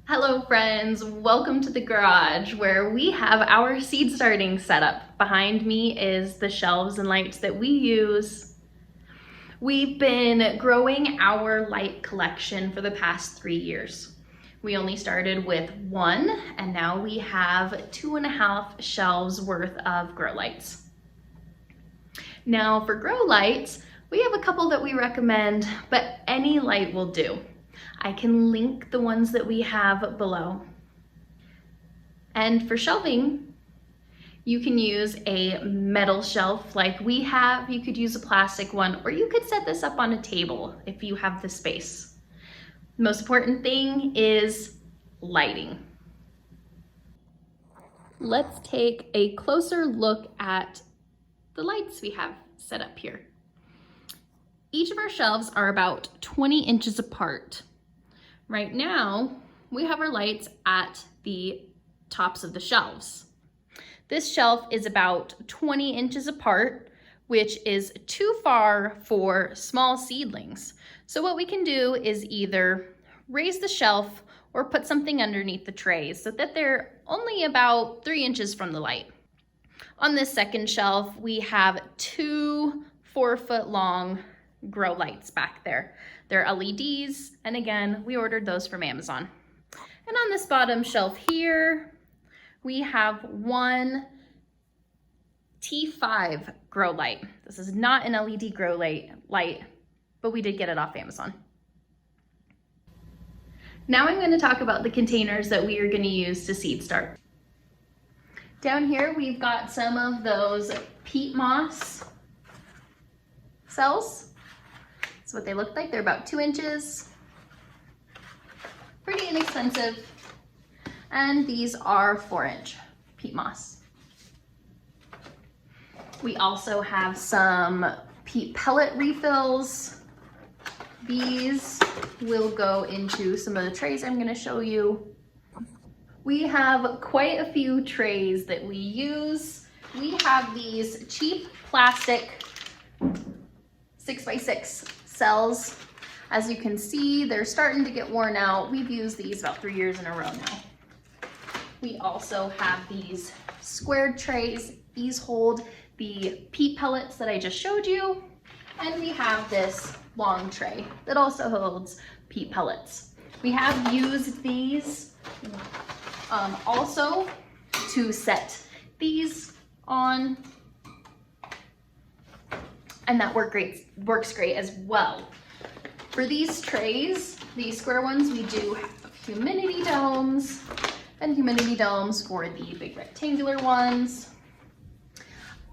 Hello friends, welcome to the garage where we have our seed starting setup. Behind me is the shelves and lights that we use. We've been growing our light collection for the past 3 years. We only started with one and now we have 2.5 shelves worth of grow lights. Now for grow lights, we have a couple that we recommend, but any light will do. I can link the ones that we have below. And for shelving, you can use a metal shelf like we have. You could use a plastic one, or you could set this up on a table if you have the space. The most important thing is lighting. Let's take a closer look at the lights we have set up here. Each of our shelves are about 20 inches apart. Right now, we have our lights at the tops of the shelves. This shelf is about 20 inches apart, which is too far for small seedlings. So what we can do is either raise the shelf or put something underneath the trays so that they're only about 3 inches from the light. On this second shelf, we have 2 4-foot long grow lights back there. They're LEDs, and again, we ordered those from Amazon. And on this bottom shelf here, we have one T5 grow light. This is not an LED grow light, but we did get it off Amazon. Now I'm going to talk about the containers that we are going to use to seed start. Down here, we've got some of those peat moss cells. That's what they look like. They're about 2 inches. Pretty inexpensive. And these are 4-inch peat moss. We also have some peat pellet refills. These will go into some of the trays I'm going to show you. We have quite a few trays that we use. We have these cheap plastic 6x6 cells. As you can see, they're starting to get worn out. We've used these about 3 years in a row now. We also have these squared trays. These hold the peat pellets that I just showed you. And we have this long tray that also holds peat pellets. We have used these also to set these on, and that works great as well. For these trays, these square ones, we do have humidity domes and humidity domes for the big rectangular ones.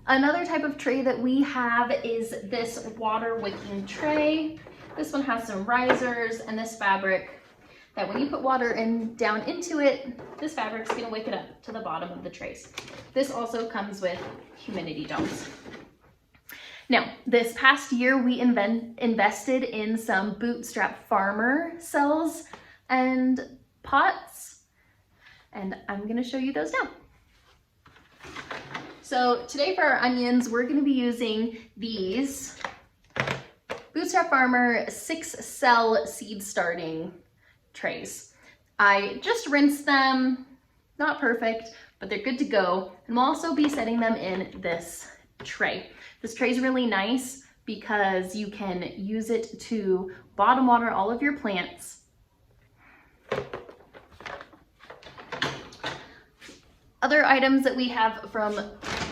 Another type of tray that we have is this water wicking tray. This one has some risers and this fabric that when you put water down into it, this fabric's gonna wick it up to the bottom of the trays. This also comes with humidity domes. Now, this past year, we invested in some Bootstrap Farmer cells and pots, and I'm gonna show you those now. So today for our onions, we're gonna be using these Bootstrap Farmer 6-cell seed starting trays. I just rinsed them, not perfect, but they're good to go. And we'll also be setting them in this tray. This tray is really nice because you can use it to bottom water all of your plants. Other items that we have from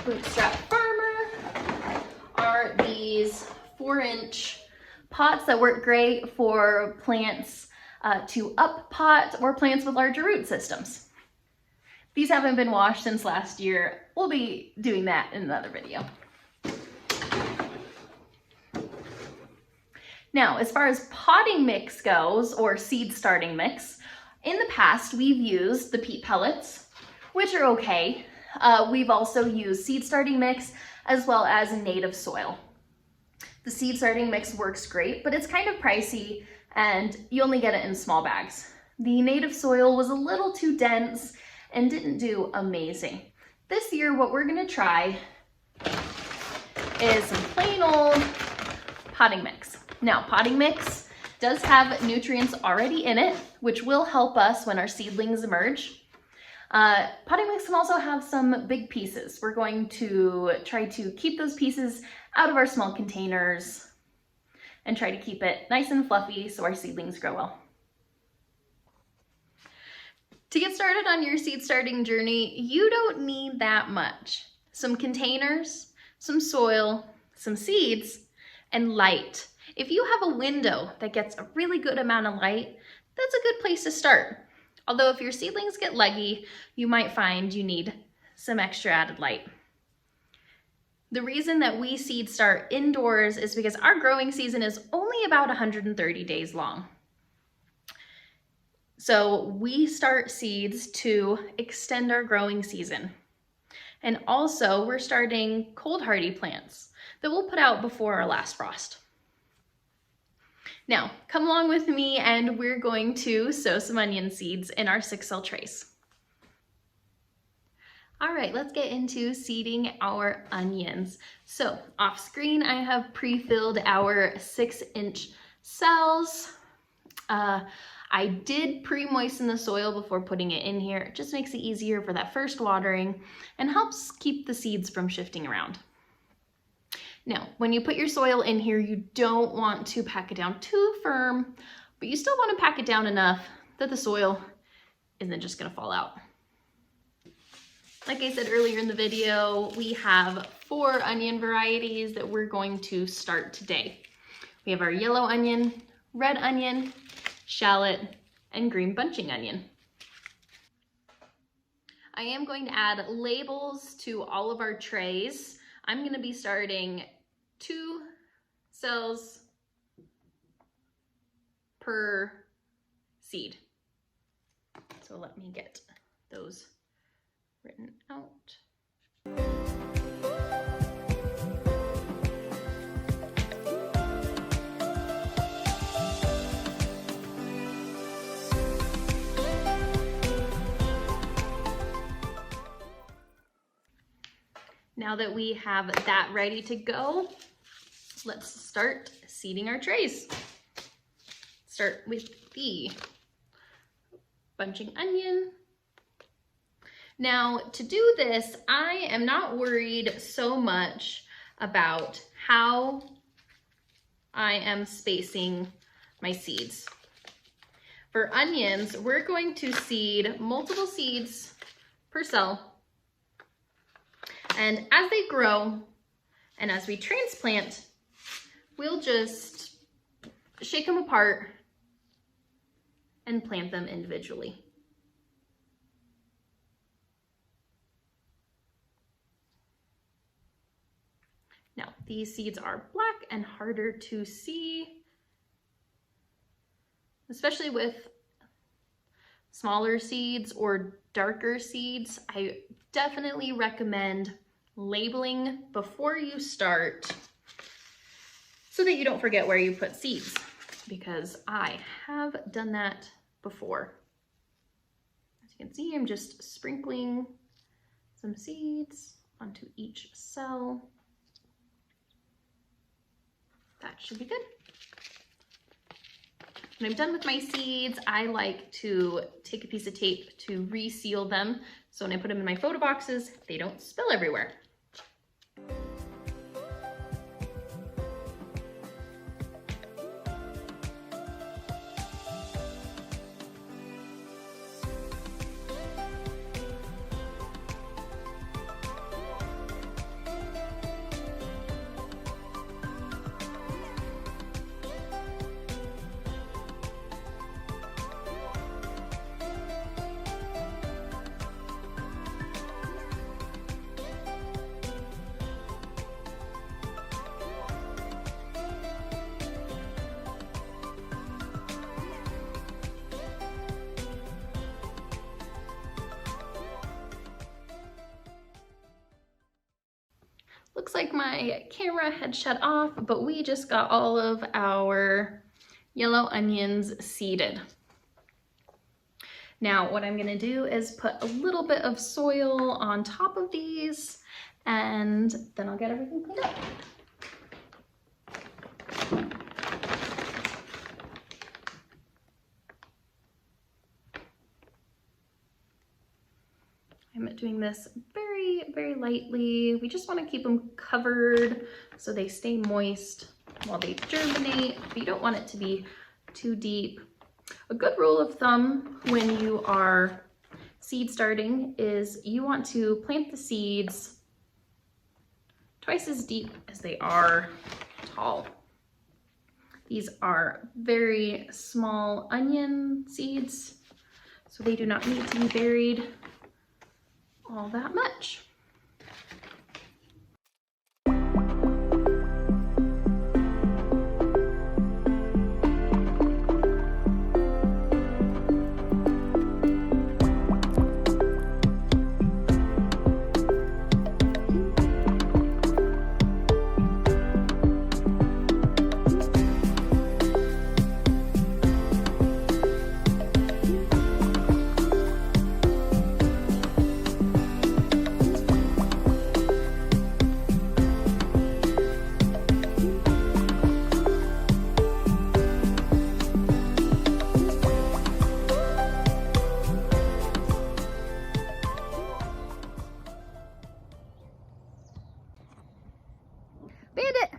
Bootstrap Farmer are these 4-inch pots that work great for plants to up pot or plants with larger root systems. These haven't been washed since last year. We'll be doing that in another video. Now, as far as potting mix goes, or seed starting mix, in the past we've used the peat pellets, which are okay. We've also used seed starting mix as well as native soil. The seed starting mix works great, but it's kind of pricey and you only get it in small bags. The native soil was a little too dense and didn't do amazing. This year, what we're gonna try is some plain old potting mix. Now, potting mix does have nutrients already in it, which will help us when our seedlings emerge. Potting mix can also have some big pieces. We're going to try to keep those pieces out of our small containers and try to keep it nice and fluffy so our seedlings grow well. To get started on your seed starting journey, you don't need that much. Some containers, some soil, some seeds, and light. If you have a window that gets a really good amount of light, that's a good place to start. Although if your seedlings get leggy, you might find you need some extra added light. The reason that we seed start indoors is because our growing season is only about 130 days long. So we start seeds to extend our growing season. And also we're starting cold hardy plants that we'll put out before our last frost. Now, come along with me and we're going to sow some onion seeds in our 6-cell trays. All right, let's get into seeding our onions. So off screen, I have pre-filled our 6-inch cells. I did pre-moisten the soil before putting it in here. It just makes it easier for that first watering and helps keep the seeds from shifting around. Now, when you put your soil in here, you don't want to pack it down too firm, but you still want to pack it down enough that the soil isn't just going to fall out. Like I said earlier in the video, we have 4 onion varieties that we're going to start today. We have our yellow onion, red onion, shallot, and green bunching onion. I am going to add labels to all of our trays. I'm going to be starting 2 cells per seed. So let me get those written out. Now that we have that ready to go, let's start seeding our trays. Start with the bunching onion. Now, to do this, I am not worried so much about how I am spacing my seeds. For onions, we're going to seed multiple seeds per cell. And as they grow and as we transplant, we'll just shake them apart and plant them individually. Now, these seeds are black and harder to see, especially with smaller seeds or darker seeds. I definitely recommend labeling before you start so that you don't forget where you put seeds, because I have done that before. As you can see, I'm just sprinkling some seeds onto each cell. That should be good. When I'm done with my seeds, I like to take a piece of tape to reseal them, so when I put them in my photo boxes, they don't spill everywhere. Looks like my camera had shut off, but we just got all of our yellow onions seeded. Now, what I'm gonna do is put a little bit of soil on top of these, and then I'll get everything cleaned up. I'm doing this very, very lightly. We just want to keep them covered so they stay moist while they germinate, but you don't want it to be too deep. A good rule of thumb when you are seed starting is you want to plant the seeds twice as deep as they are tall. These are very small onion seeds, so they do not need to be buried all that much. Bandit!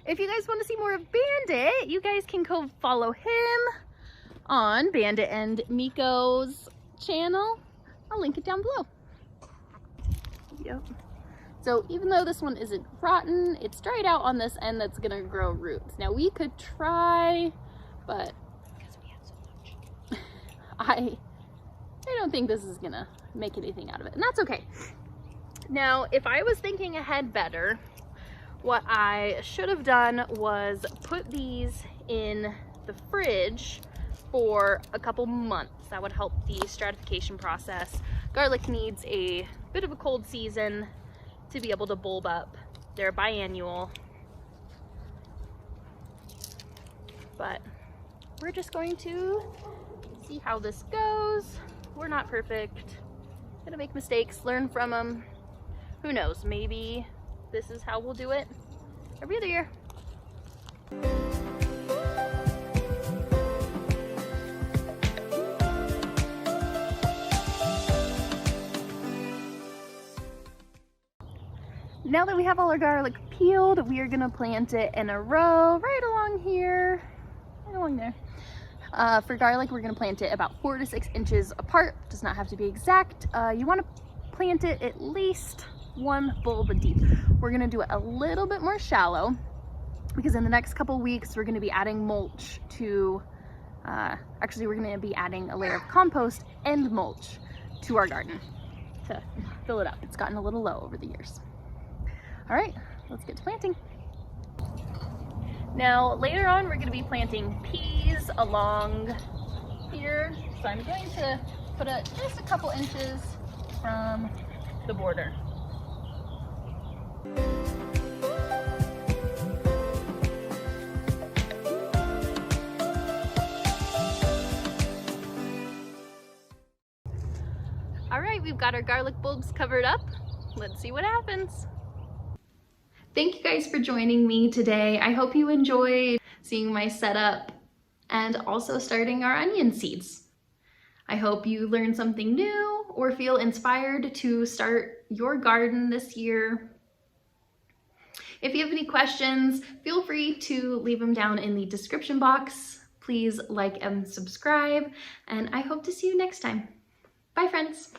If you guys want to see more of Bandit, you guys can go follow him on Bandit and Miko's channel. I'll link it down below. Yep. So even though this one isn't rotten, it's dried out on this end that's gonna grow roots. Now we could try, but because we have so much, I don't think this is gonna make anything out of it, and that's okay. Now, if I was thinking ahead better, what I should have done was put these in the fridge for a couple months. That would help the stratification process. Garlic needs a bit of a cold season to be able to bulb up. They're biannual. But we're just going to see how this goes. We're not perfect. Gonna make mistakes, learn from them. Who knows, maybe this is how we'll do it every other year. Now that we have all our garlic peeled, we are gonna plant it in a row right along here, right along there. For garlic, we're gonna plant it about 4 to 6 inches apart. Does not have to be exact. You wanna plant it at least 1 bulb deep. We're gonna do it a little bit more shallow because in the next couple weeks we're gonna be adding mulch to, actually we're gonna be adding a layer of compost and mulch to our garden to fill it up. It's gotten a little low over the years. All right, let's get to planting. Now later on we're gonna be planting peas along here. So I'm going to put it just a couple inches from the border. All right, we've got our garlic bulbs covered up. Let's see what happens. Thank you guys for joining me today. I hope you enjoyed seeing my setup and also starting our onion seeds. I hope you learned something new or feel inspired to start your garden this year. If you have any questions, feel free to leave them down in the description box. Please like and subscribe, and I hope to see you next time. Bye, friends.